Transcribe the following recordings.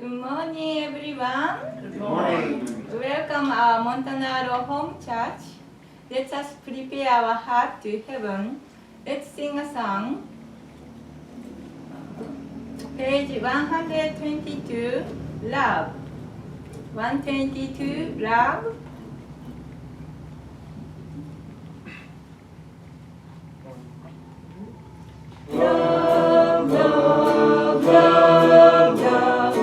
Good morning, everyone. Good morning. Welcome our Montanaro home church. Let us prepare our heart to heaven. Let's sing a song. Page 122, Love. 122, Love. Love, love, love, love.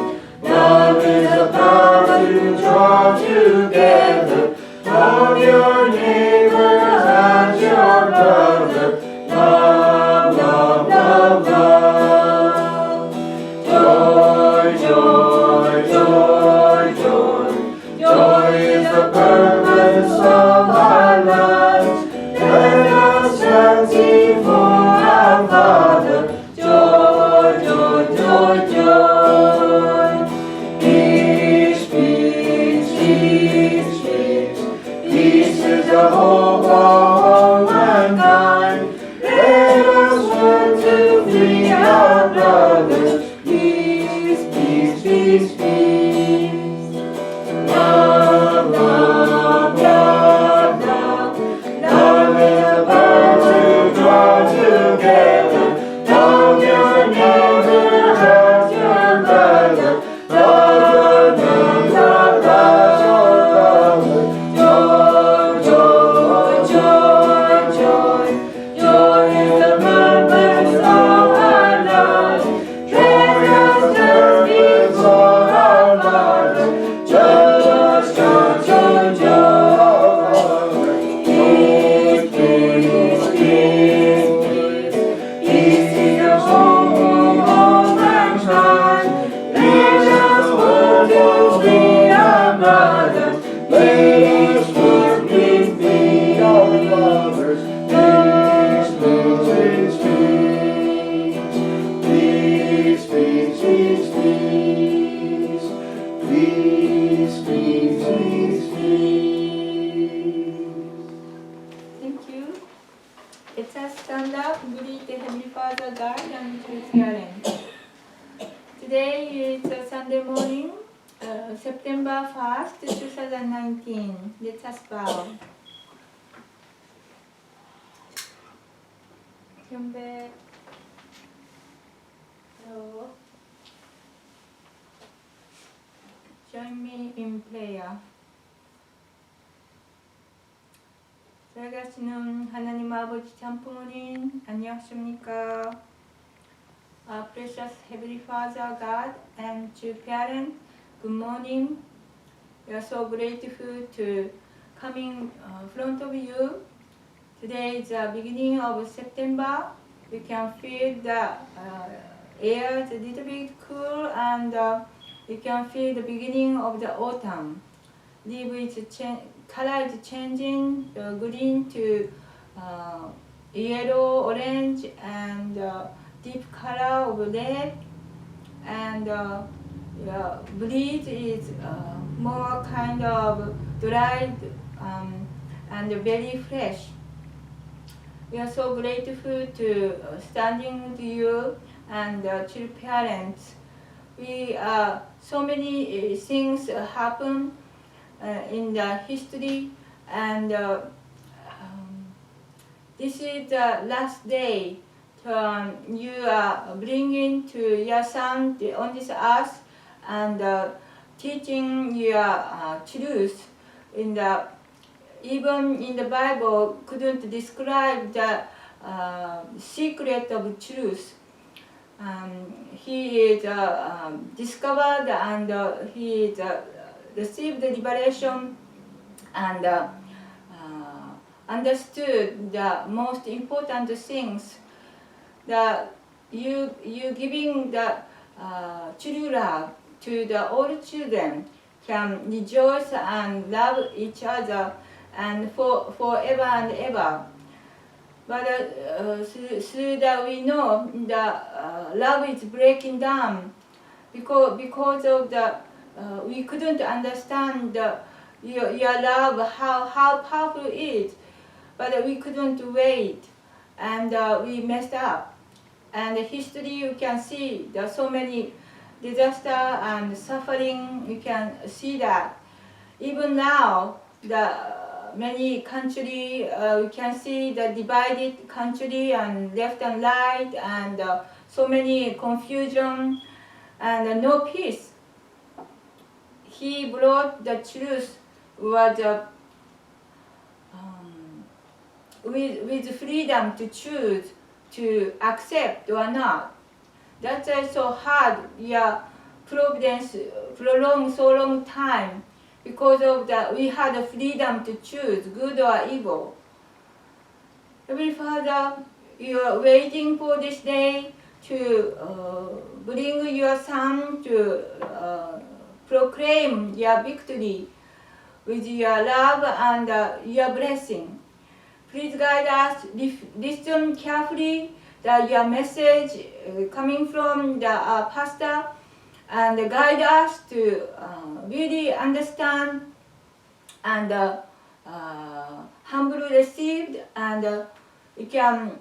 Love is a power to draw together. Love your neighbor as your brother. Love, love, love, love. Joy, joy, joy, joy. Joy is the purpose of our lives. Let us fancy for our Father. Joy, joy, joy, joy. Peace, peace, peace, peace. Peace is the hope of all mankind. Let us learn to free our brothers. Peace, peace, peace, peace. Love, love, love, love. Love is a power to draw together. Love your neighbor as your brother. Love your neighbor as your brother. Joy, joy, joy, joy. Joy is the purpose of our lives. Let us just before our Father. Joy, joy, joy, joy. Peace, peace, peace, peace. Peace is the home of all mankind. Let us work to free our brothers. Peace, peace, peace, peace, our brothers. Peace, peace, peace, peace. Peace, peace, peace, peace. Peace, peace, peace, peace. Thank you. Let us stand up, greet the Heavenly Father, God, and to parents. Today is Sunday morning, September 1st, 2019. Let us bow. Hyunbae. Hello. Join me in prayer. 살아계시는 하나님 아버지 참부모님 안녕하십니까? Our precious Heavenly Father God and to parents, good morning. We are so grateful to coming in front of you. Today is the beginning of September. We can feel the air is a little bit cool and we can feel the beginning of the autumn. Leaf is color is changing, green to yellow, orange, and deep color of red, and breeze is more kind of dried and very fresh. We are so grateful to standing with you and to parents. We so many things happen in the history, and this is the last day you are bringing to your son on this earth and teaching your truth. Even in the Bible couldn't describe the secret of truth. He is discovered and he is received the liberation and understood the most important things. That you giving the true love to the all children can rejoice and love each other and forever and ever. But through that we know the love is breaking down because of the we couldn't understand your love, how powerful it is, but we couldn't wait, and we messed up. And the history you can see, there are so many disaster and suffering. You can see that. Even now, the many country, you can see the divided country and left and right, and so many confusion and no peace. He brought the truth was with freedom to choose to accept or not. That's also hard. Yeah, providence prolonged so long time because of that we had the freedom to choose good or evil. Heavenly Father, you are waiting for this day to bring your Son to proclaim your victory with your love and your blessing. Please guide us, listen carefully your message coming from the pastor, and guide us to really understand and humbly received, and we can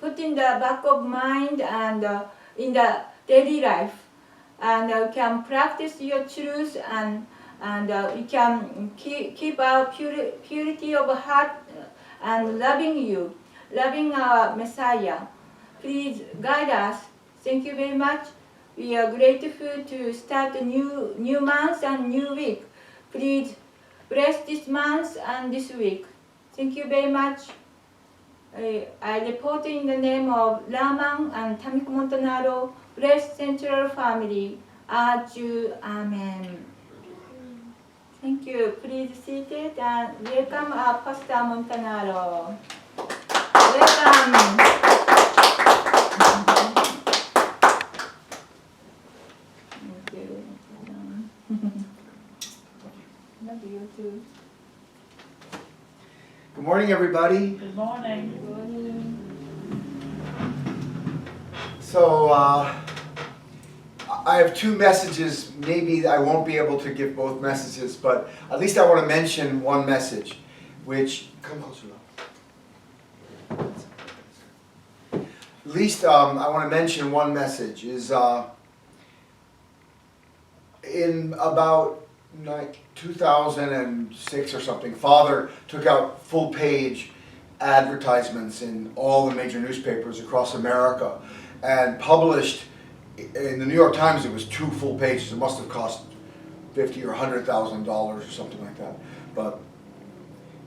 put in the back of mind and in the daily life, and we can practice your truth, and we can keep our purity of heart and loving you, loving our Messiah. Please guide us. Thank you very much. We are grateful to start a new month and new week. Please bless this month and this week. Thank you very much. I report in the name of Raman and Tamiko Montanaro, blessed Central Family. Aju, Amen. Thank you. Please sit it and welcome our Pastor Montanaro. Welcome. Thank you. Love you too. Good morning, everybody. Good morning. Good morning. So, I have two messages. Maybe I won't be able to give both messages, but at least I want to mention one message, which, come closer now. At least I want to mention one message is in about 2006 or something, Father took out full page advertisements in all the major newspapers across America and published. In the New York Times, it was 2 full pages. It must have cost $50,000 or $100,000 or something like that. But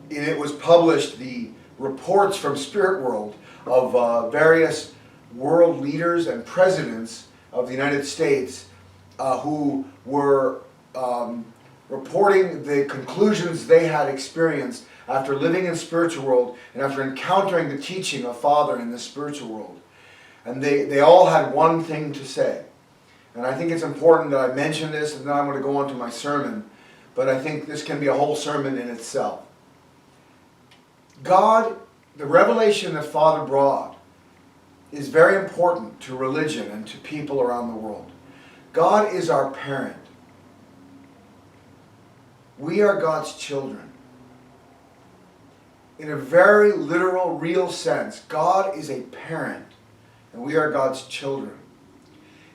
it was published the reports from Spirit World of various world leaders and presidents of the United States who were reporting the conclusions they had experienced after living in spiritual world and after encountering the teaching of Father in the spiritual world. And they all had one thing to say. And I think it's important that I mention this, and then I'm going to go on to my sermon. But I think this can be a whole sermon in itself. God, the revelation that Father brought, is very important to religion and to people around the world. God is our parent. We are God's children. In a very literal, real sense, God is a parent. And we are God's children.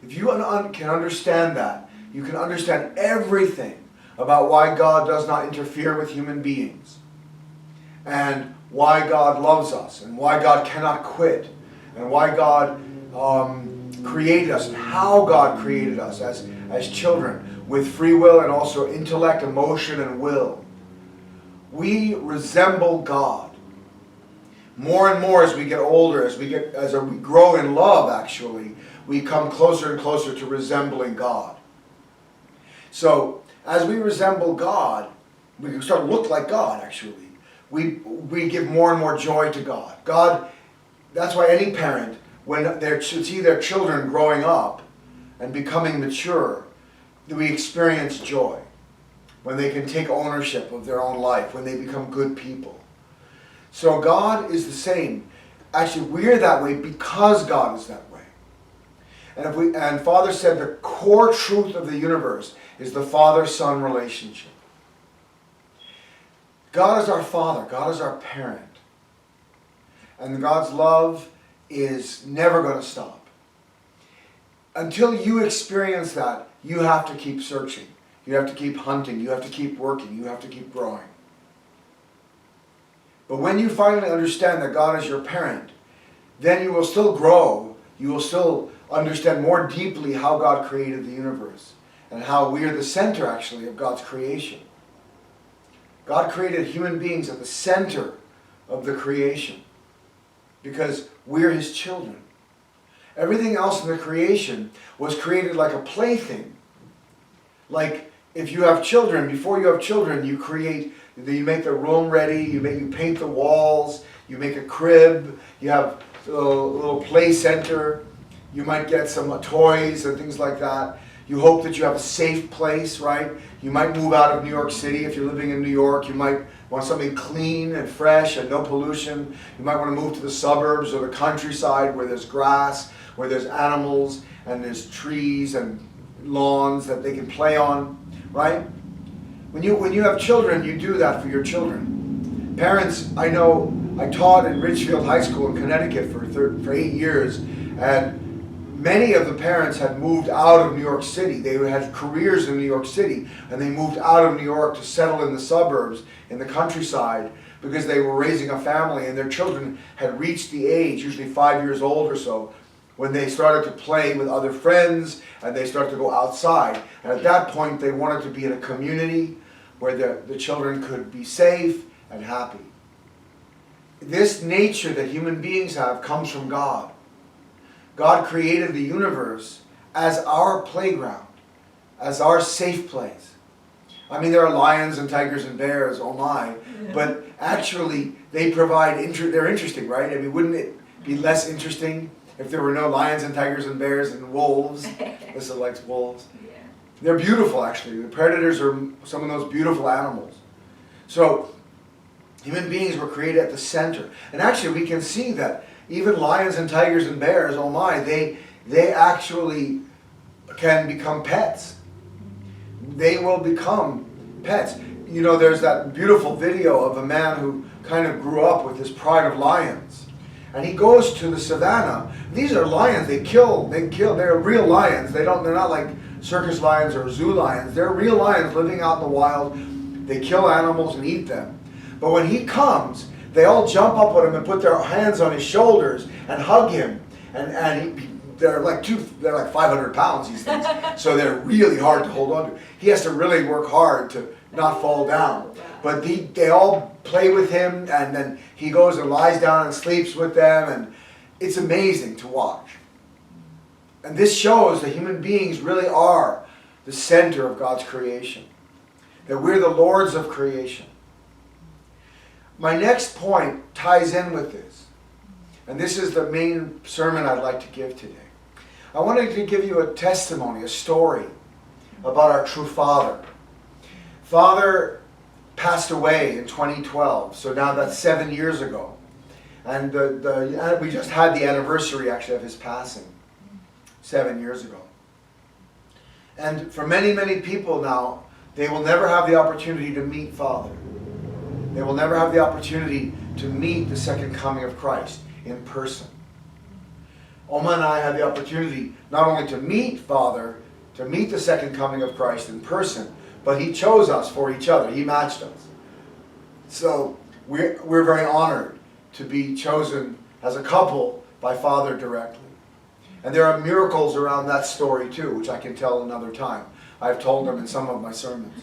If you can understand that, you can understand everything about why God does not interfere with human beings, and why God loves us, and why God cannot quit, and why God created us, and how God created us as children with free will and also intellect, emotion, and will. We resemble God. More and more as we get older, as we grow in love, actually, we come closer and closer to resembling God. So, as we resemble God, we start to look like God, actually. We give more and more joy to God. God, that's why any parent, when they see their children growing up and becoming mature, we experience joy. When they can take ownership of their own life, when they become good people. So God is the same. Actually, we're that way because God is that way. And Father said the core truth of the universe is the Father-Son relationship. God is our Father. God is our parent. And God's love is never going to stop. until you experience that, you have to keep searching. You have to keep hunting. You have to keep working. You have to keep growing. But when you finally understand that God is your parent, then you will still grow. You will still understand more deeply how God created the universe and how we are the center, actually, of God's creation. God created human beings at the center of the creation because we're His children. Everything else in the creation was created like a plaything. Like if you have children, before you have children, you make the room ready, you paint the walls, you make a crib, you have a little play center, you might get some toys and things like that. You hope that you have a safe place, right? You might move out of New York City if you're living in New York. You might want something clean and fresh and no pollution. You might want to move to the suburbs or the countryside where there's grass, where there's animals and there's trees and lawns that they can play on, right? When you have children, you do that for your children. Parents, I know, I taught in Ridgefield High School in Connecticut for 8 years, and many of the parents had moved out of New York City. They had careers in New York City, and they moved out of New York to settle in the suburbs, in the countryside, because they were raising a family, and their children had reached the age, usually 5 years old or so, when they started to play with other friends, and they started to go outside. And at that point, they wanted to be in a community where the children could be safe and happy. This nature that human beings have comes from God. God created the universe as our playground, as our safe place. I mean, there are lions and tigers and bears, oh my, but actually they provide, they're interesting, right? I mean, wouldn't it be less interesting if there were no lions and tigers and bears and wolves? Lisa likes wolves. Yeah. They're beautiful, actually. The predators are some of those beautiful animals. So, human beings were created at the center. And actually, we can see that even lions and tigers and bears, oh my, they actually can become pets. They will become pets. You know, there's that beautiful video of a man who kind of grew up with this pride of lions. And he goes to the savannah. These are lions. They kill. They're real lions. They're not like circus lions or zoo lions. They're real lions living out in the wild. They kill animals and eat them. But when he comes, they all jump up on him and put their hands on his shoulders and hug him. They're like 500 pounds, these things. So they're really hard to hold on to. He has to really work hard to not fall down. But they all play with him, and then he goes and lies down and sleeps with them, and it's amazing to watch. And this shows that human beings really are the center of God's creation. That we're the lords of creation. My next point ties in with this. And this is the main sermon I'd like to give today. I wanted to give you a testimony, a story about our true Father. Father passed away in 2012, so now that's 7 years ago. And we just had the anniversary, actually, of his passing 7 years ago. And for many, many people now, they will never have the opportunity to meet Father. They will never have the opportunity to meet the second coming of Christ in person. Oma and I had the opportunity not only to meet Father, to meet the second coming of Christ in person, but He chose us for each other. He matched us. So we're very honored to be chosen as a couple by Father directly. And there are miracles around that story too, which I can tell another time. I've told them in some of my sermons.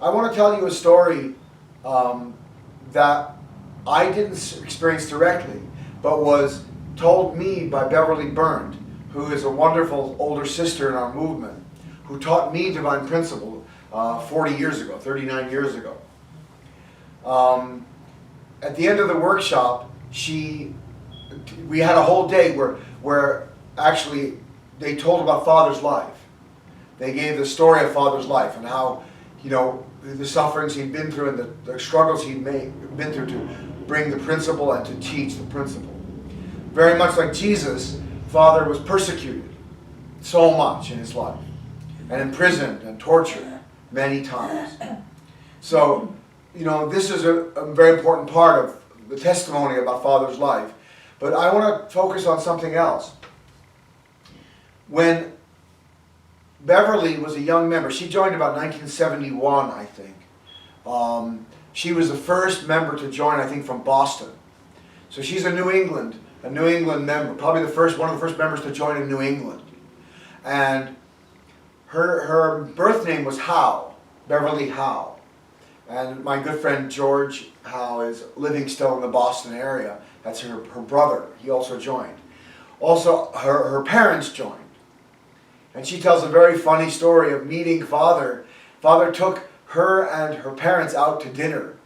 I want to tell you a story that I didn't experience directly, but was told me by Beverly Burned, who is a wonderful older sister in our movement, who taught me Divine Principle 40 years ago, 39 years ago. At the end of the workshop, we had a whole day where actually they told about Father's life. They gave the story of Father's life and how, the sufferings he'd been through and the struggles he'd been through to bring the principle and to teach the principle. Very much like Jesus, Father was persecuted so much in his life and imprisoned and tortured many times. So, this is a very important part of the testimony about Father's life. But I want to focus on something else. when Beverly was a young member, she joined about 1971, I think. She was the first member to join, I think, from Boston. So she's a New England member, probably one of the first members to join in New England. And her birth name was Howe, Beverly Howe. And my good friend George Howe is living still in the Boston area. That's her brother. He also joined. Also, her parents joined. And she tells a very funny story of meeting Father. Father took her and her parents out to dinner.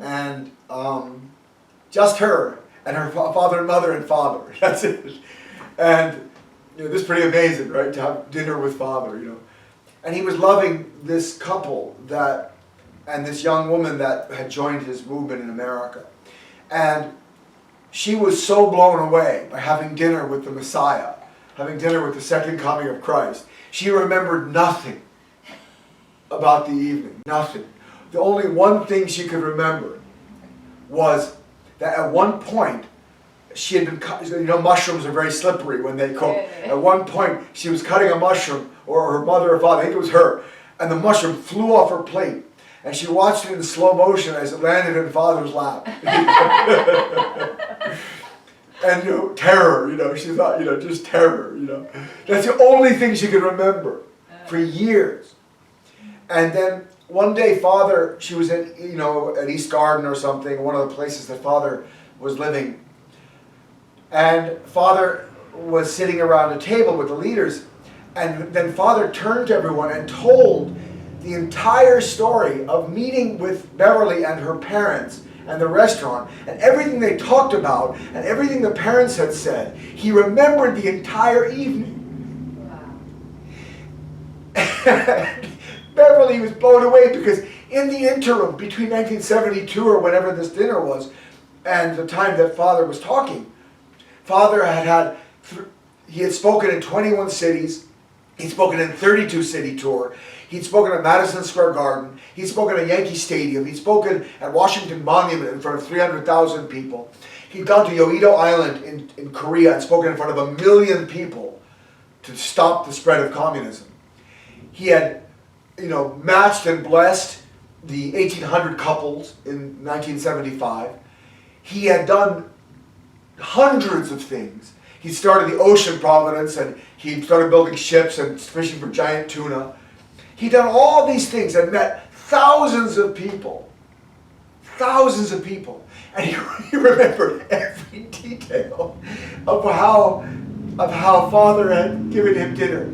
And just her and her father and mother and father. That's it. And this is pretty amazing, right? To have dinner with Father, And he was loving this couple and this young woman that had joined his movement in America. And she was so blown away by having dinner with the Messiah, having dinner with the second coming of Christ. She remembered nothing about the evening, nothing. The only one thing she could remember was that at one point she had been, mushrooms are very slippery when they cook. At one point she was cutting a mushroom, or her mother or father, I think it was her, and the mushroom flew off her plate. And she watched it in slow motion as it landed in Father's lap. And terror, she thought, just terror, That's the only thing she could remember for years. And then one day Father, she was at, at East Garden or something, one of the places that Father was living. And Father was sitting around a table with the leaders. And then Father turned to everyone and told the entire story of meeting with Beverly and her parents and the restaurant and everything they talked about and everything the parents had said. He remembered the entire evening. Wow. Beverly was blown away because in the interim between 1972 or whenever this dinner was and the time that Father was talking, Father he had spoken in 21 cities. He'd spoken in 32 city tour. He'd spoken at Madison Square Garden. He'd spoken at Yankee Stadium. He'd spoken at Washington Monument in front of 300,000 people. He'd gone to Yeouido Island in Korea and spoken in front of 1 million people to stop the spread of communism. He had, matched and blessed the 1,800 couples in 1975. He had done hundreds of things. He started the Ocean Providence, and he started building ships and fishing for giant tuna. He'd done all these things and met thousands of people. Thousands of people. And he remembered every detail of how Father had given them dinner,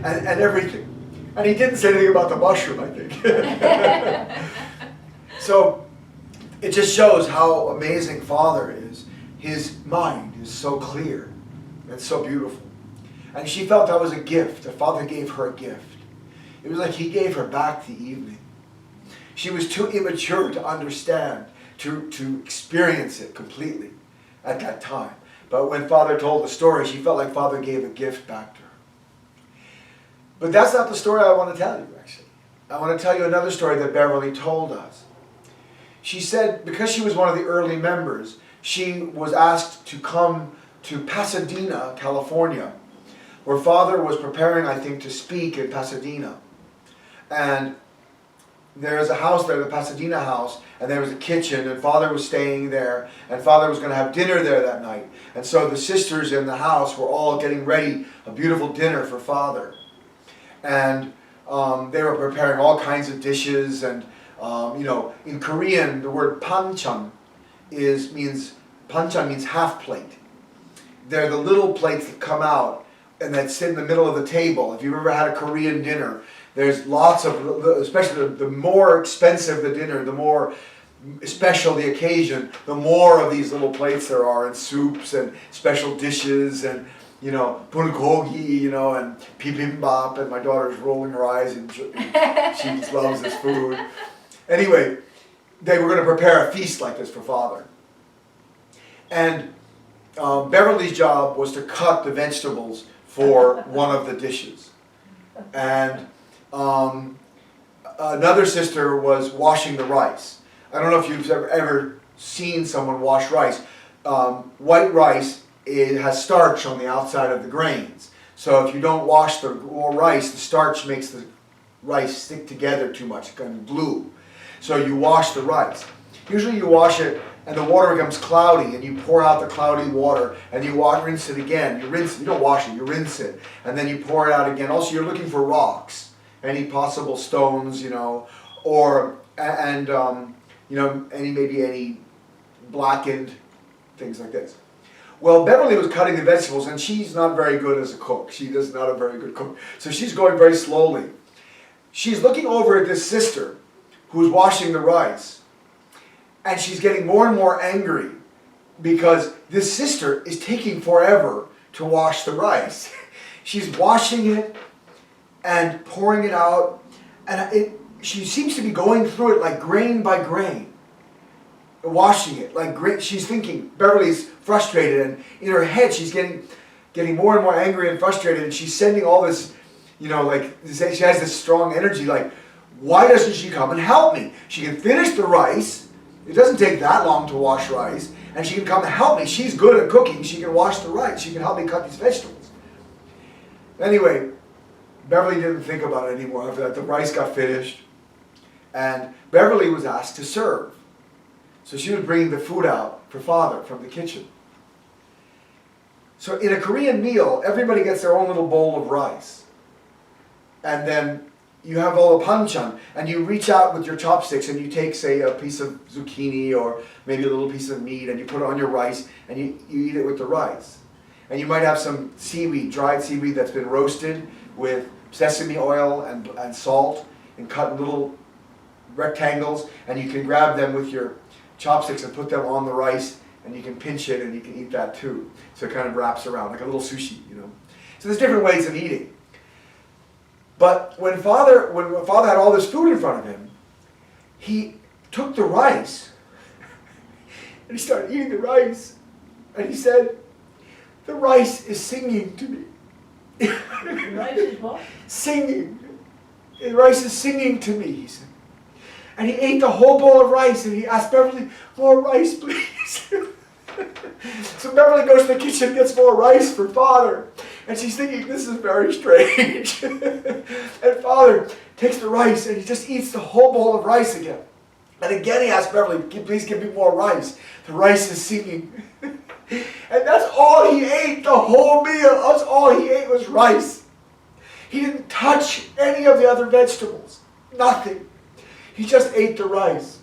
and everything. And he didn't say anything about the mushroom, I think. So it just shows how amazing Father is. His mind is so clear and so beautiful. And she felt that was a gift, that Father gave her a gift. It was like he gave her back the evening. She was too immature to understand, to experience it completely at that time. But when Father told the story, she felt like Father gave a gift back to her. But that's not the story I want to tell you, actually. I want to tell you another story that Beverly told us. She said, because she was one of the early members, she was asked to come to Pasadena, California, where Father was preparing, I think, to speak in Pasadena. And there's a house there, the Pasadena house, and there was a kitchen, and Father was staying there, and Father was going to have dinner there that night. And so the sisters in the house were all getting ready a beautiful dinner for Father. And they were preparing all kinds of dishes, and in Korean, the word panchan means half plate. They're the little plates that come out and that sit in the middle of the table. If you've ever had a Korean dinner, there's lots of, especially the more expensive the dinner, the more special the occasion, the more of these little plates there are, and soups and special dishes and bulgogi, and bibimbap, and my daughter's rolling her eyes and she just loves this food. Anyway, they were going to prepare a feast like this for Father. And Beverly's job was to cut the vegetables for one of the dishes. And another sister was washing the rice. I don't know if you've ever seen someone wash rice. White rice it has starch on the outside of the grains. So if you don't wash the raw rice, the starch makes the rice stick together too much, kind of glue. So you wash the rice. Usually you wash it and the water becomes cloudy and you pour out the cloudy water and you rinse it again. You rinse it, you don't wash it, you rinse it. And then you pour it out again. Also you're looking for rocks, any possible stones, or, any blackened things like this. Well, Beverly was cutting the vegetables and she's not very good as a cook. She is not a very good cook. So she's going very slowly. She's looking over at this sister who's washing the rice. And she's getting more and more angry because this sister is taking forever to wash the rice. She's washing it and pouring it out. And she seems to be going through it like grain by grain. Washing it like grain. She's thinking, Beverly's frustrated, and in her head she's getting more and more angry and frustrated, and she's sending all this, she has this strong energy, like, why doesn't she come and help me? She can finish the rice. It doesn't take that long to wash rice, and she can come and help me. She's good at cooking. She can wash the rice. She can help me cut these vegetables. Anyway, Beverly didn't think about it anymore after that. The rice got finished, and Beverly was asked to serve. So she was bringing the food out for Father from the kitchen. So in a Korean meal, everybody gets their own little bowl of rice. And then you have all the panchan, and you reach out with your chopsticks and you take, say, a piece of zucchini or maybe a little piece of meat, and you put it on your rice and you eat it with the rice. And you might have some seaweed, dried seaweed that's been roasted with sesame oil and salt and cut in little rectangles, and you can grab them with your chopsticks and put them on the rice, and you can pinch it and you can eat that too. So it kind of wraps around like a little sushi, So there's different ways of eating. But when Father had all this food in front of him, he took the rice and he started eating the rice, and he said, "The rice is singing to me." The rice is what? Singing. The rice is singing to me, he said. And he ate the whole bowl of rice, and he asked Beverly, "More rice, please." So Beverly goes to the kitchen and gets more rice for Father. And she's thinking, this is very strange. And Father takes the rice and he just eats the whole bowl of rice again. And again he asks Beverly, "Please give me more rice." The rice is singing. And that's all he ate the whole meal. That's all he ate was rice. He didn't touch any of the other vegetables. Nothing. He just ate the rice.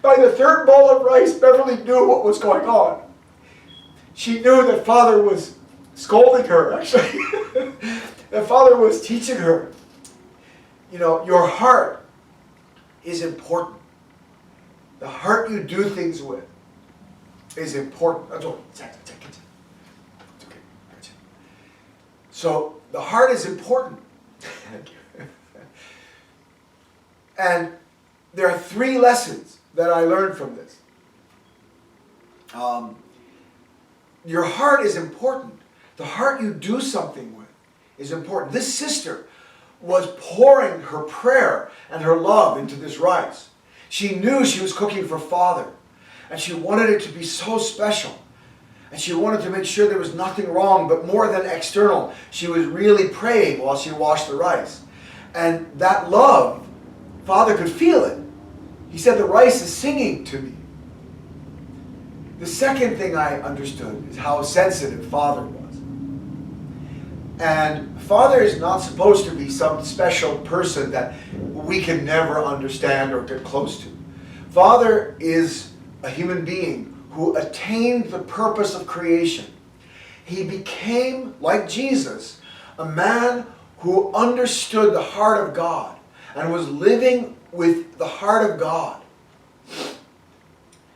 By the third bowl of rice, Beverly knew what was going on. She knew that Father was scolding her, actually. That Father was teaching her, your heart is important. The heart you do things with is important. It's okay. So the heart is important. And there are 3 lessons that I learned from this. Your heart is important. The heart you do something with is important. This sister was pouring her prayer and her love into this rice. She knew she was cooking for Father, and she wanted it to be so special. And she wanted to make sure there was nothing wrong, but more than external, she was really praying while she washed the rice. And that love, Father could feel it. He said, "The rice is singing to me." The second thing I understood is how sensitive Father was. And Father is not supposed to be some special person that we can never understand or get close to. Father is a human being who attained the purpose of creation. He became, like Jesus, a man who understood the heart of God and was living with the heart of God.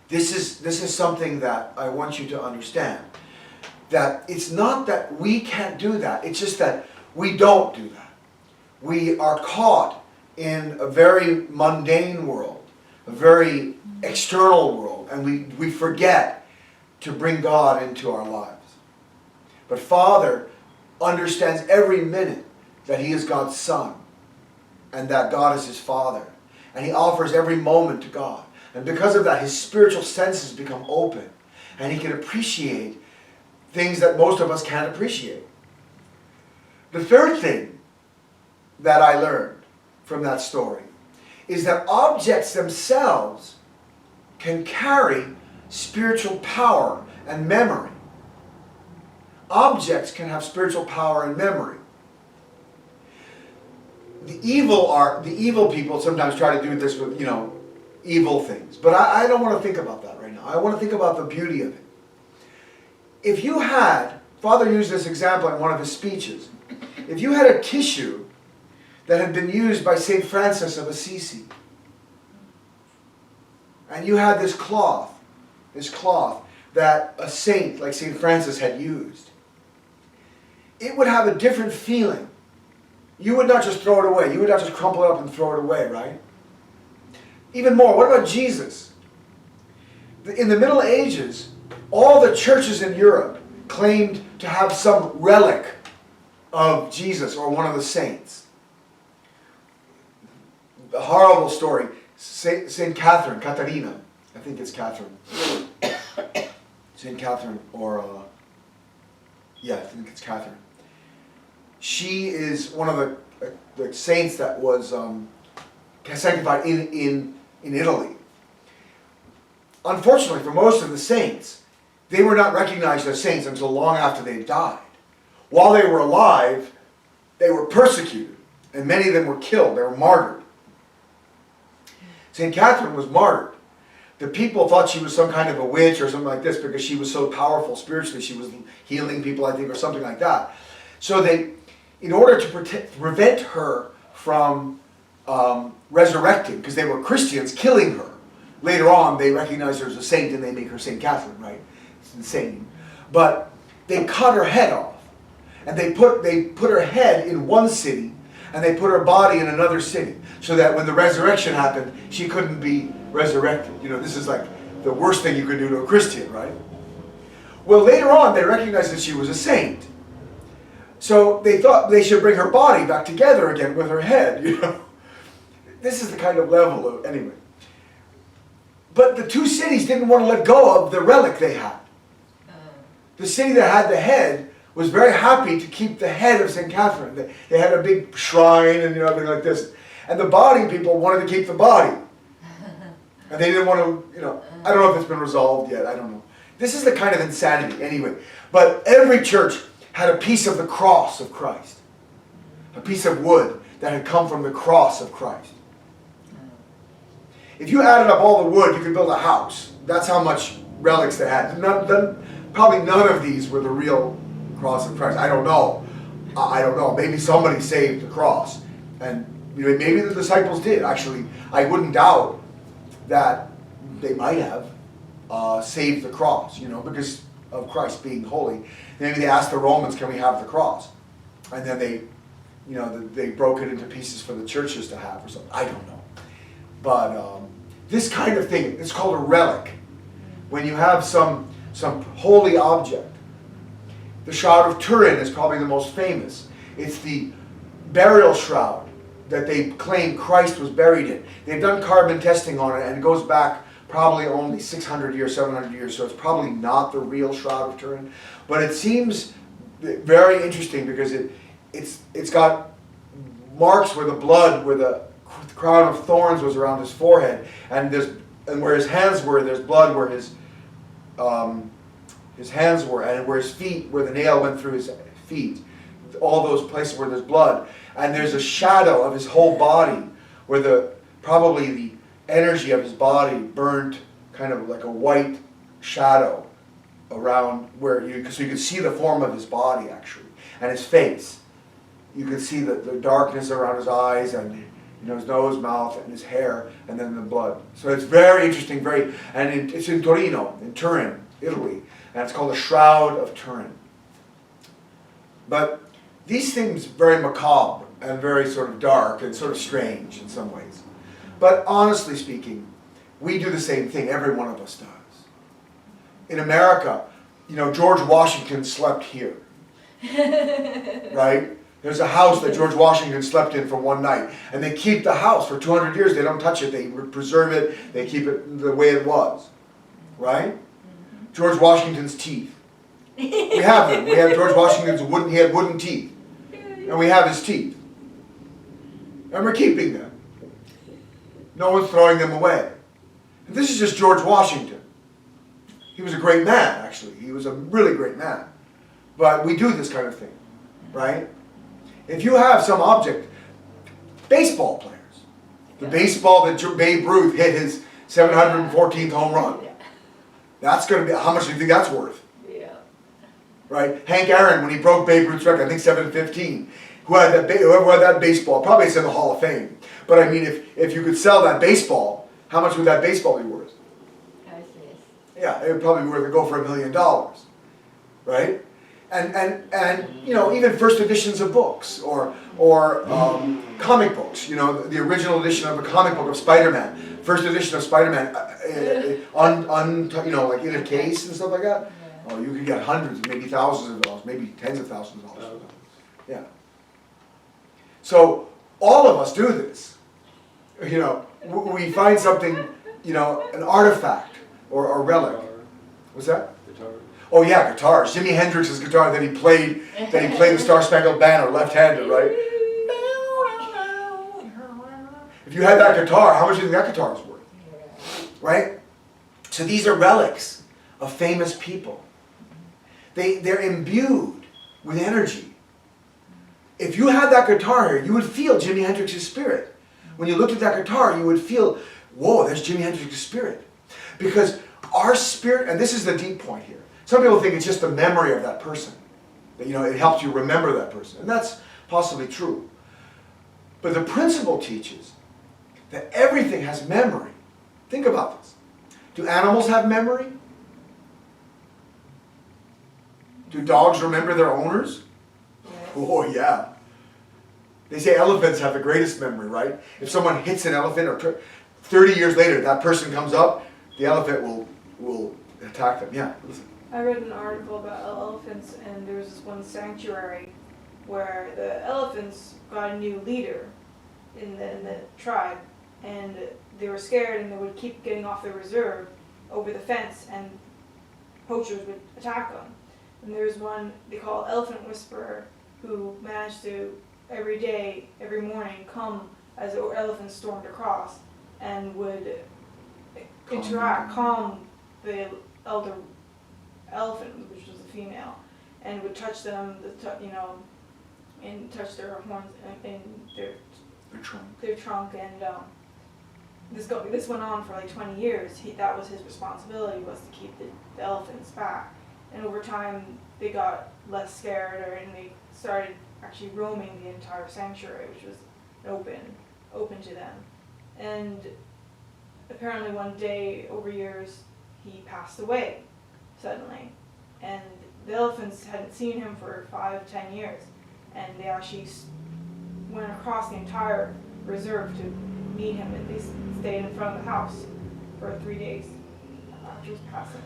This is something that I want you to understand. That it's not that we can't do that. It's just that we don't do that. We are caught in a very mundane world, a very external world, and we forget to bring God into our lives. But Father understands every minute that He is God's Son and that God is His Father. And He offers every moment to God. And because of that, His spiritual senses become open. and he can appreciate things that most of us can't appreciate. The third thing that I learned from that story is that objects themselves can carry spiritual power and memory. Objects can have spiritual power and memory. The evil people sometimes try to do this with, evil things. But I don't want to think about that right now. I want to think about the beauty of it. If you had, Father used this example in one of his speeches, if you had a tissue that had been used by St. Francis of Assisi, and you had this cloth that a saint like St. Francis had used, it would have a different feeling. You would not just throw it away. You would not just crumple it up and throw it away, right? Even more, what about Jesus? In the Middle Ages, all the churches in Europe claimed to have some relic of Jesus or one of the saints. The horrible story, St. Catherine, Caterina, I think it's Catherine. St. Catherine, or, I think it's Catherine. She is one of the saints that was sanctified in Italy. Unfortunately, for most of the saints, they were not recognized as saints until long after they died. While they were alive, they were persecuted, and many of them were killed. They were martyred. St. Catherine was martyred. The people thought she was some kind of a witch or something like this because she was so powerful spiritually. She was healing people, I think, or something like that. So they, in order to prevent her from resurrecting, because they were Christians killing her, later on they recognized her as a saint and they make her St. Catherine, right? It's insane. But they cut her head off. And they put her head in one city and they put her body in another city, so that when the resurrection happened, she couldn't be resurrected. This is like the worst thing you could do to a Christian, right? Well, later on, they recognized that she was a saint. So they thought they should bring her body back together again with her head, This is the kind of level of, anyway. But the two cities didn't want to let go of the relic they had. The city that had the head was very happy to keep the head of St. Catherine. They had a big shrine and everything like this. And the body people wanted to keep the body. And they didn't want to, I don't know if it's been resolved yet, I don't know. This is the kind of insanity, anyway. But every church had a piece of the cross of Christ. A piece of wood that had come from the cross of Christ. If you added up all the wood, you could build a house. That's how much relics they had. Probably none of these were the real cross of Christ. I don't know. Maybe somebody saved the cross. And maybe the disciples did. Actually, I wouldn't doubt that they might have saved the cross, because of Christ being holy. Maybe they asked the Romans, can we have the cross? And then they broke it into pieces for the churches to have or something. I don't know. But this kind of thing, it's called a relic. When you have some holy object. The Shroud of Turin is probably the most famous. It's the burial shroud that they claim Christ was buried in. They've done carbon testing on it, and it goes back probably only 600 years, 700 years, so it's probably not the real Shroud of Turin. But it seems very interesting because it's got marks where the blood, where the crown of thorns was around his forehead, and where his hands were, there's blood where his hands were, and where his feet, where the nail went through his feet. All those places where there's blood. And there's a shadow of his whole body where probably the energy of his body burned kind of like a white shadow around so you could see the form of his body actually, and his face. You could see the darkness around his eyes and his nose, mouth, and his hair, and then the blood. So it's very interesting, it's in Torino, in Turin, Italy, and it's called the Shroud of Turin. But these things very macabre and very sort of dark and sort of strange in some ways. But honestly speaking, we do the same thing. Every one of us does. In America, George Washington slept here. Right? There's a house that George Washington slept in for one night. And they keep the house for 200 years. They don't touch it. They preserve it. They keep it the way it was. Right? George Washington's teeth. We have them. We have George Washington's he had wooden teeth. And we have his teeth. And we're keeping them. No one's throwing them away. And this is just George Washington. He was a great man, actually. He was a really great man. But we do this kind of thing, right? If you have some object, baseball players, the baseball that Babe Ruth hit his 714th home run, that's going to be, how much do you think that's worth? Yeah. Right? Hank Aaron, when he broke Babe Ruth's record, I think 715, whoever had that baseball, probably it's in the Hall of Fame. But I mean, if you could sell that baseball, how much would that baseball be worth? Yeah, it would probably be worth to go for $1 million, right? And you know, even first editions of books or comic books. You know, the original edition of a comic book of Spider-Man, first edition of Spider-Man, you know, like in a case and stuff like that. Oh, you could get hundreds, maybe thousands of dollars, maybe tens of thousands of dollars for that. Yeah. So all of us do this. You know, we find something, you know, an artifact or a relic. What's that? Guitar. Oh yeah, guitars. Jimi Hendrix's guitar that he played the Star Spangled Banner left-handed, right? If you had that guitar, how much do you think that guitar is worth? Right? So these are relics of famous people. They're imbued with energy. If you had that guitar here, you would feel Jimi Hendrix's spirit. When you looked at that guitar, you would feel, whoa, there's Jimi Hendrix's spirit. Because our spirit, and this is the deep point here. Some people think it's just the memory of that person. That, you know, it helps you remember that person. And that's possibly true. But the principle teaches that everything has memory. Think about this. Do animals have memory? Do dogs remember their owners? Yes. Oh, yeah. They say elephants have the greatest memory, right? If someone hits an elephant, or 30 years later, that person comes up, the elephant will attack them. Yeah, listen. I read an article about elephants, and there was this one sanctuary where the elephants got a new leader in the tribe, and they were scared, and they would keep getting off their reserve over the fence, and poachers would attack them. And there's one they call Elephant Whisperer, who managed to every day, every morning, come as the elephants stormed across and would calm the elder elephant, which was a female, and would touch them, you know, and touch their horns in their trunk, and this went on for like 20 years. That was his responsibility, was to keep the elephants back. And over time, they got less scared, and they started actually roaming the entire sanctuary, which was open to them. And apparently one day, over years, he passed away suddenly. And the elephants hadn't seen him for 5 to 10 years. And they actually went across the entire reserve to meet him, and they stayed in front of the house for 3 days after his passing.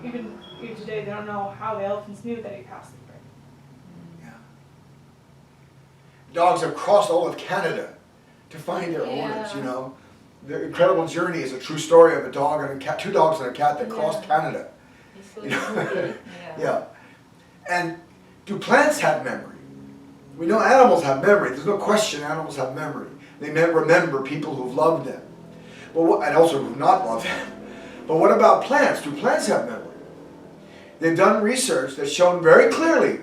Even today, they don't know how the elephants knew that he passed away. Yeah. Dogs have crossed all of Canada to find their owners, you know. The Incredible Journey is a true story of a dog and a cat, 2 dogs and a cat that crossed Canada. You know? Yeah. And do plants have memory? We know animals have memory. There's no question animals have memory. They remember people who've loved them, and also who've not loved them. But what about plants? Do plants have memory? They've done research that's shown very clearly.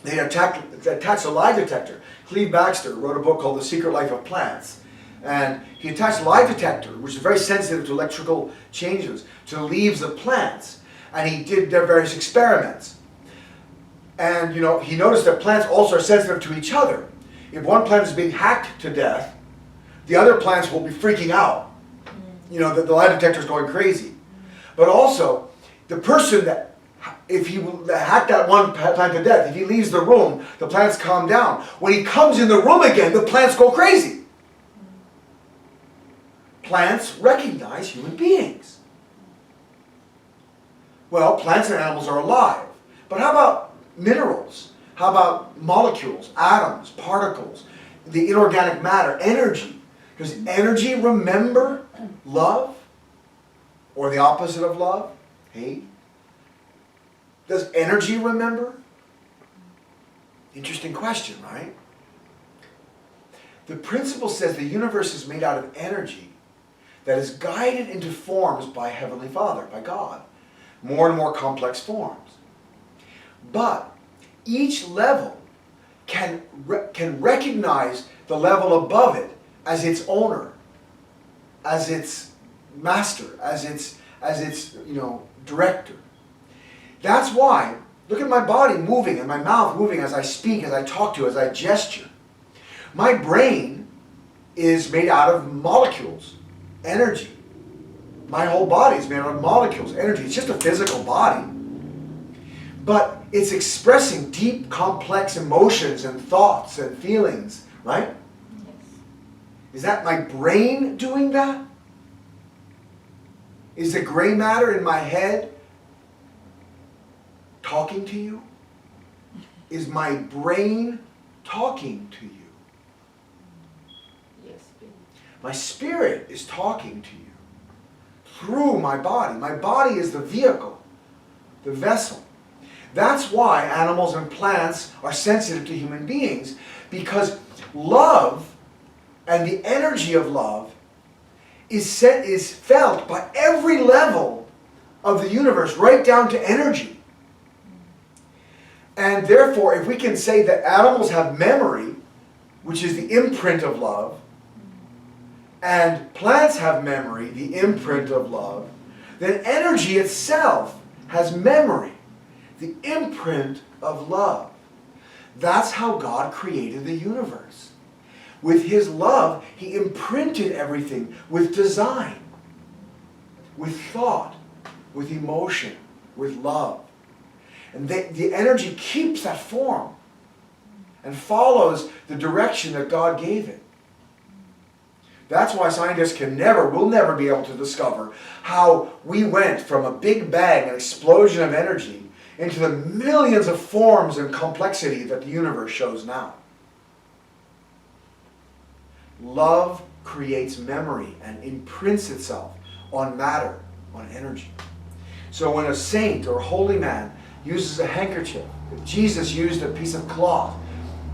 They attached a lie detector. Cleve Baxter wrote a book called The Secret Life of Plants. And he attached a lie detector, which is very sensitive to electrical changes, to the leaves of plants. And he did their various experiments. And, you know, he noticed that plants also are sensitive to each other. If one plant is being hacked to death, the other plants will be freaking out. You know, the lie detector is going crazy. But also, the person that, if he hacked that one plant to death, if he leaves the room, the plants calm down. When he comes in the room again, the plants go crazy. Plants recognize human beings. Well, plants and animals are alive. But how about minerals? How about molecules, atoms, particles, the inorganic matter, energy? Does energy remember love? Or the opposite of love? Hate? Does energy remember? Interesting question, right? The principle says the universe is made out of energy that is guided into forms by Heavenly Father, by God. More and more complex forms. But each level can recognize the level above it as its owner, as its master, as its director. That's why, look at my body moving and my mouth moving as I speak, as I talk to, as I gesture. My brain is made out of molecules, energy. My whole body is made out of molecules, energy. It's just a physical body. But it's expressing deep, complex emotions and thoughts and feelings, right? Yes. Is that my brain doing that? Is the gray matter in my head talking to you? Is my brain talking to you? Yes, baby. My spirit is talking to you through my body. My body is the vehicle, the vessel. That's why animals and plants are sensitive to human beings, because love and the energy of love is felt by every level of the universe, right down to energy. And therefore, if we can say that animals have memory, which is the imprint of love, and plants have memory, the imprint of love, then energy itself has memory, the imprint of love. That's how God created the universe. With His love, He imprinted everything with design, with thought, with emotion, with love. And the energy keeps that form and follows the direction that God gave it. That's why scientists will never be able to discover how we went from a big bang, an explosion of energy, into the millions of forms and complexity that the universe shows now. Love creates memory and imprints itself on matter, on energy. So when a saint or a holy man uses a handkerchief, if Jesus used a piece of cloth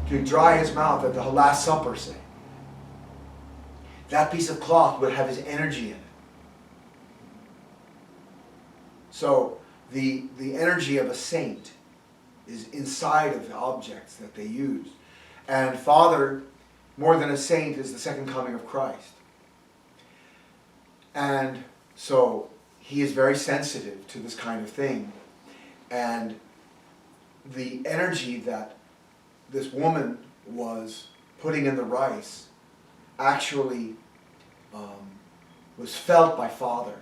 to dry his mouth at the Last Supper, say, that piece of cloth would have his energy in it. So the energy of a saint is inside of the objects that they use. And Father, more than a saint, is the second coming of Christ. And so He is very sensitive to this kind of thing. And the energy that this woman was putting in the rice actually was felt by Father.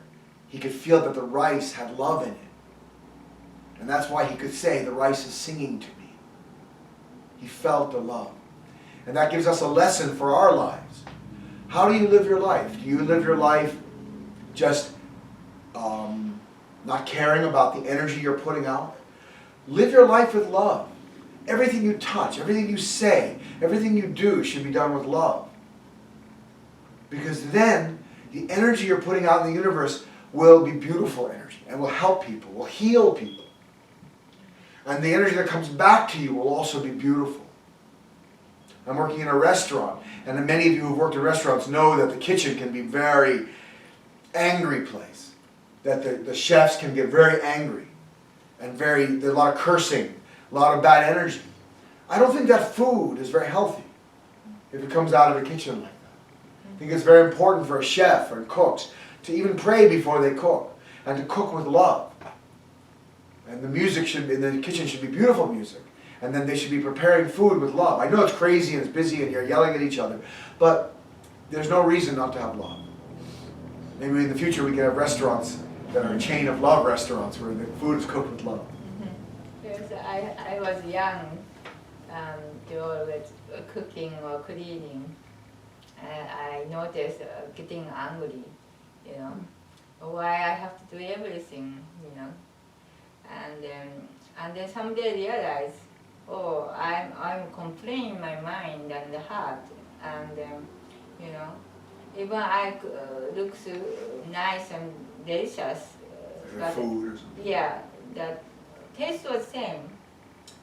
He could feel that the rice had love in it. And that's why He could say, the rice is singing to me. He felt the love. And that gives us a lesson for our lives. How do you live your life? Do you live your life just not caring about the energy you're putting out? Live your life with love. Everything you touch, everything you say, everything you do should be done with love. Because then the energy you're putting out in the universe will be beautiful energy and will help people, will heal people. And the energy that comes back to you will also be beautiful. I'm working in a restaurant, and many of you who've worked in restaurants know that the kitchen can be a very angry place. That the chefs can get very angry, and there's a lot of cursing, a lot of bad energy. I don't think that food is very healthy if it comes out of a kitchen like that. I think it's very important for a chef or cooks to even pray before they cook, and to cook with love. And the music in the kitchen should be beautiful music. And then they should be preparing food with love. I know it's crazy and it's busy and you're yelling at each other, but there's no reason not to have love. Maybe in the future we can have restaurants that are a chain of love restaurants where the food is cooked with love. Because I was young, with cooking or cleaning, and I noticed getting angry, why I have to do everything, and then someday realize, I'm complaining my mind and the heart, and even I looks nice and delicious. Like food or something. Yeah, the taste was same,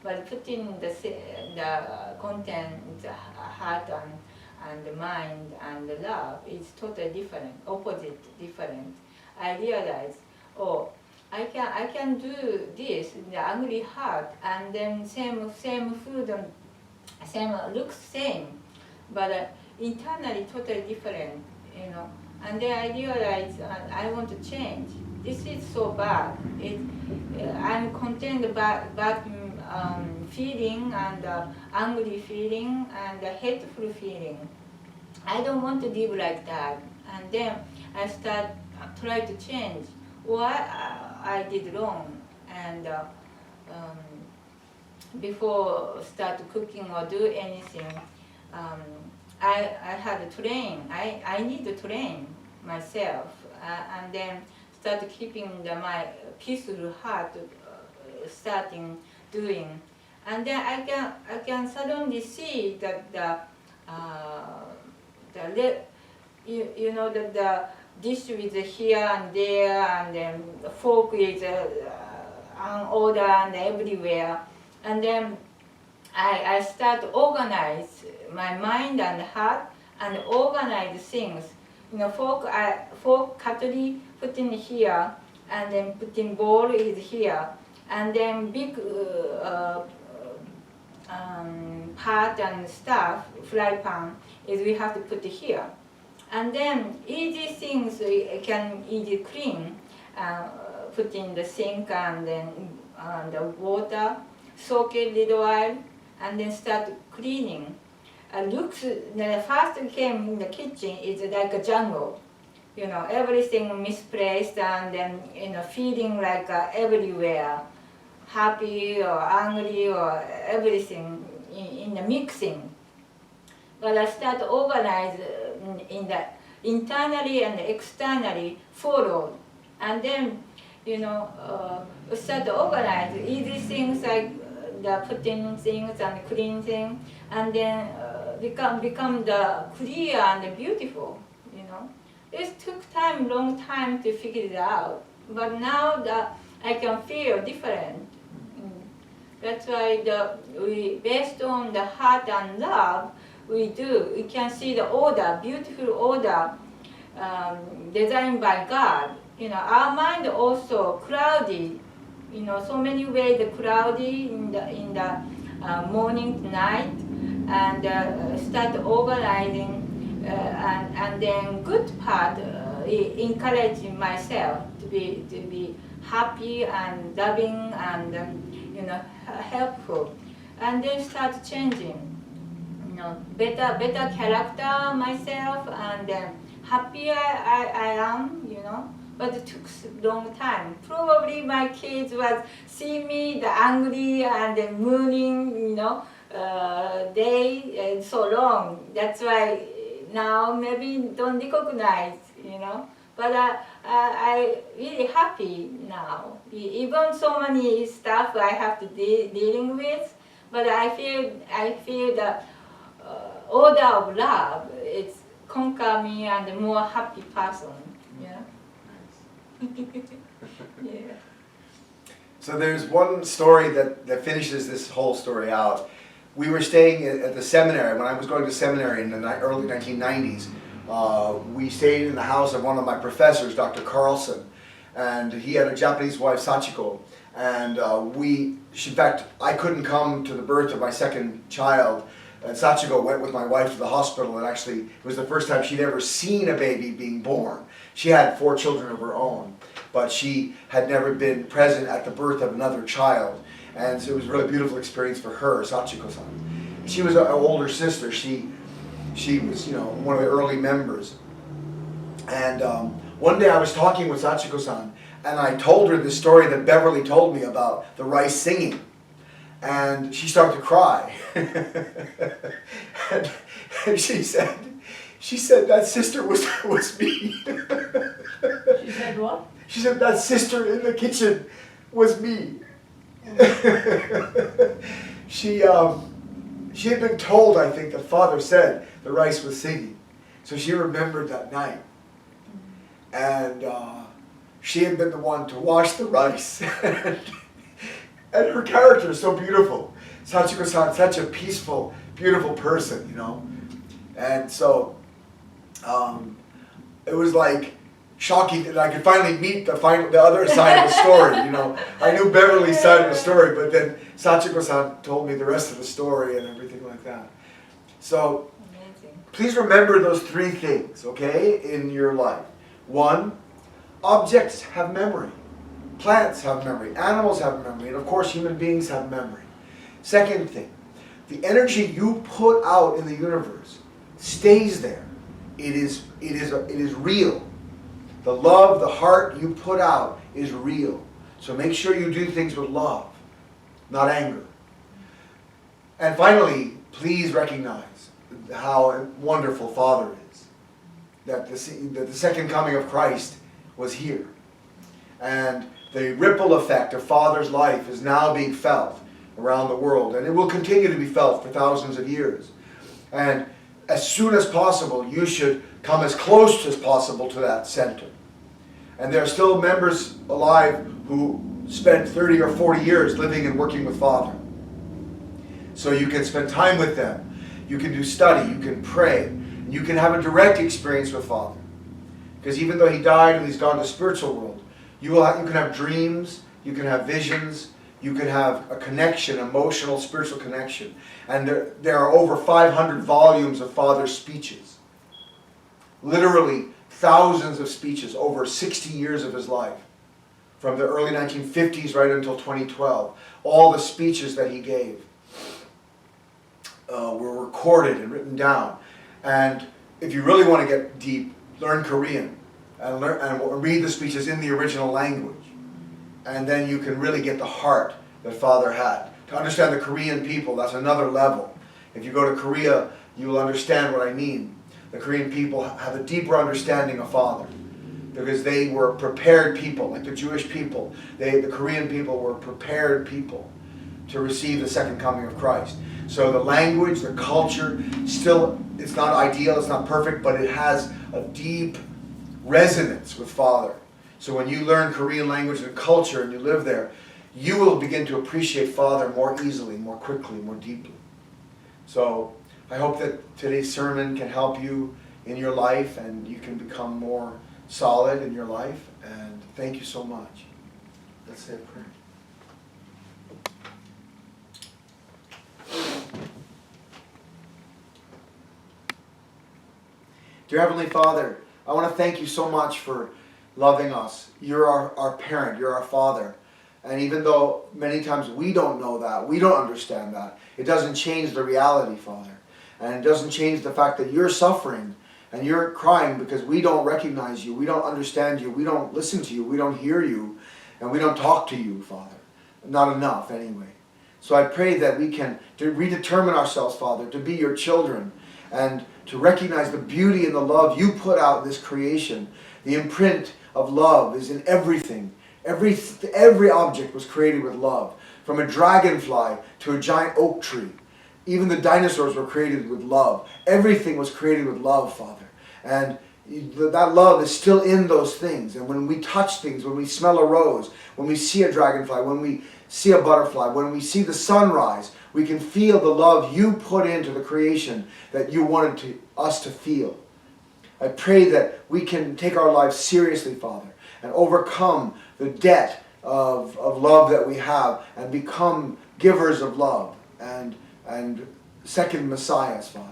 but putting the content, the heart and the mind and the love is totally different, opposite different. I realized, oh, I can do this in the angry heart, and then same food and same looks same, but internally totally different, you know. And then I realized I want to change. This is so bad. I'm content about feeling and angry feeling and hateful feeling. I don't want to live like that. And then I try to change what I did wrong. And before start cooking or do anything, I had to train. I need to train myself, and then start keeping my peaceful heart, starting doing, and then I can suddenly see that you know that the dish is here and there, and then the fork is on order and everywhere, and then I start to organize my mind and heart and organize things. You know, fork cutlery put in here, and then putting bowl is here, and then big pot and stuff, fry pan, is we have to put here. And then easy things we can easy clean, put in the sink and then the water, soak it little while, and then start cleaning. Looks, the first came in the kitchen is like a jungle. You know, everything misplaced, and then, you know, feeling like everywhere, happy or angry or everything in the mixing. But I start to organize in the internally and externally followed, and then, you know, start to organize easy things like the putting things and clean things, and then become the clear and beautiful. You know, it took long time to figure it out, but now that I can feel different. That's why we based on the heart and love we can see the order, beautiful order, designed by God. You know, our mind also cloudy. You know, so many ways cloudy in the morning to night, and start organizing, and then good part encouraging myself to be happy and loving and you know, helpful, and then start changing. You know, better character myself, and happy I am. You know. But it took a long time. Probably my kids was see me the angry and the mooning, you know, day so long. That's why now maybe don't recognize, you know. But I really happy now. Even so many stuff I have to dealing with, but I feel the order of love. It's conquer me and a more happy person. Yeah. Yeah. So there's one story that finishes this whole story out. We were staying at the seminary, when I was going to seminary in the early 1990s. We stayed in the house of one of my professors, Dr. Carlson, and he had a Japanese wife, Sachiko, and in fact, I couldn't come to the birth of my second child, and Sachiko went with my wife to the hospital, and actually it was the first time she'd ever seen a baby being born. She had 4 children of her own, but she had never been present at the birth of another child. And so it was a really beautiful experience for her, Sachiko-san. She was an older sister. She was, you know, one of the early members. And one day I was talking with Sachiko-san, and I told her the story that Beverly told me about the rice singing. And she started to cry. and she said that sister was me. She said what? She said that sister in the kitchen was me. She had been told, I think, the father said the rice was singing. So she remembered that night. And she had been the one to wash the rice. And her character is so beautiful. Sachiko-san, such a peaceful, beautiful person, you know. And so it was like shocking that I could finally meet the other side of the story, you know. I knew Beverly's side of the story, but then Sachiko-san told me the rest of the story and everything like that. So Amazing. please remember those three things, okay, in your life. One, objects have memory. Plants have memory. Animals have memory. And of course, human beings have memory. Second thing, the energy you put out in the universe stays there. It is real. The love, the heart you put out is real. So make sure you do things with love, not anger. And finally, please recognize how wonderful Father is. That the second coming of Christ was here. And the ripple effect of Father's life is now being felt around the world. And it will continue to be felt for thousands of years. And as soon as possible, you should come as close as possible to that center. And there are still members alive who spent 30 or 40 years living and working with Father. So you can spend time with them. You can do study. You can pray. And you can have a direct experience with Father. Because even though He died and He's gone to the spiritual world, you can have dreams, you can have visions, you can have a connection, emotional, spiritual connection. And there are over 500 volumes of Father's speeches. Literally thousands of speeches, over 60 years of His life. From the early 1950s right until 2012. All the speeches that He gave were recorded and written down. And if you really want to get deep, learn Korean. And read the speeches in the original language. And then you can really get the heart that Father had. To understand the Korean people, that's another level. If you go to Korea, you will understand what I mean. The Korean people have a deeper understanding of Father. Because they were prepared people, like the Jewish people. The Korean people were prepared people to receive the second coming of Christ. So the language, the culture, still, it's not ideal, it's not perfect, but it has a deep resonance with Father. So when you learn Korean language and culture and you live there, you will begin to appreciate Father more easily, more quickly, more deeply. So I hope that today's sermon can help you in your life and you can become more solid in your life. And thank you so much. Let's say a prayer. Dear Heavenly Father, I want to thank you so much for loving us. You're our parent. You're our Father. And even though many times we don't know that, we don't understand that, it doesn't change the reality, Father. And it doesn't change the fact that you're suffering and you're crying because we don't recognize you, we don't understand you, we don't listen to you, we don't hear you, and we don't talk to you, Father. Not enough, anyway. So I pray that we can redetermine ourselves, Father, to be your children and to recognize the beauty and the love you put out in this creation. The imprint of love is in everything. Every object was created with love. From a dragonfly to a giant oak tree. Even the dinosaurs were created with love. Everything was created with love, Father. And that love is still in those things. And when we touch things, when we smell a rose, when we see a dragonfly, when we see a butterfly, when we see the sunrise, we can feel the love you put into the creation that you wanted us to feel. I pray that we can take our lives seriously, Father, and overcome the debt of love that we have and become givers of love and second messiahs, Father,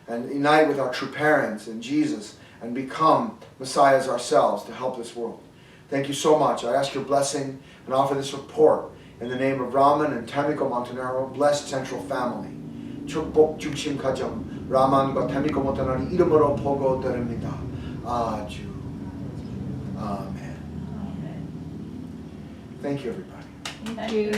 and unite with our true parents and Jesus and become messiahs ourselves to help this world. Thank you so much. I ask your blessing and offer this report in the name of Raman and Tamiko Montanaro, blessed central family. 축복 중심 가정 라만과 타미코 몬타나리 이름으로 보고드립니다. 아주. Amen. Thank you, everybody. Thank you.